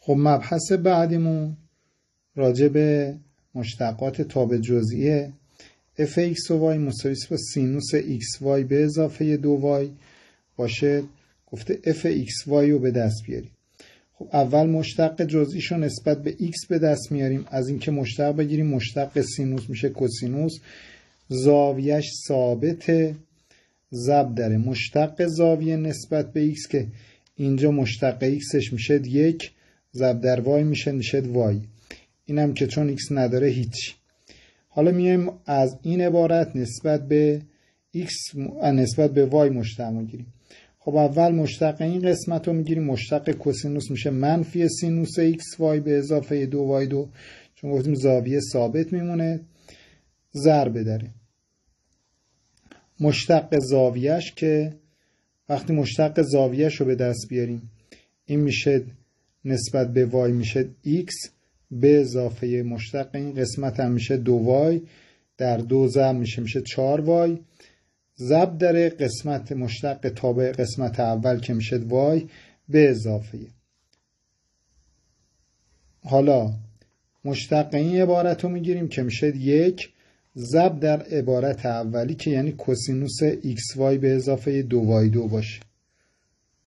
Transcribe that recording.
خب مبحث بعدیمون راجع به مشتقات تابع جزئیه. f x و y مساوی با سینوس x y به اضافه 2y باشه. گفته f x y رو به دست بیاریم. خب اول مشتق جزئیشو نسبت به x به دست میاریم. از اینکه مشتق بگیریم مشتق سینوس میشه کوسینوس، زاویهش ثابته، ضرب در مشتق زاویه نسبت به x که اینجا مشتق xش میشه 1، ضرب در y میشه y. اینم که چون x نداره هیچ. حالا میایم از این عبارت نسبت به x نسبت به y مشتق میگیریم. خب اول مشتق این قسمت رو میگیریم. مشتق کوسینوس میشه منفی سینوس x y به اضافه 2y2، چون گفتیم زاویه ثابت میمونه، ضرب داره مشتق زاویهش که وقتی مشتق زاویهش رو به دست بیاریم این میشه نسبت به y میشه x به اضافه مشتق این قسمت هم میشه 2y در 2 ضرب میشه 4y ضرب در قسمت مشتق تابع قسمت اول که میشه y به اضافه. حالا مشتق این عبارت رو میگیریم که میشه 1 ضرب در عبارت اولی که یعنی کوسینوس xy به اضافه 2y2 باشه.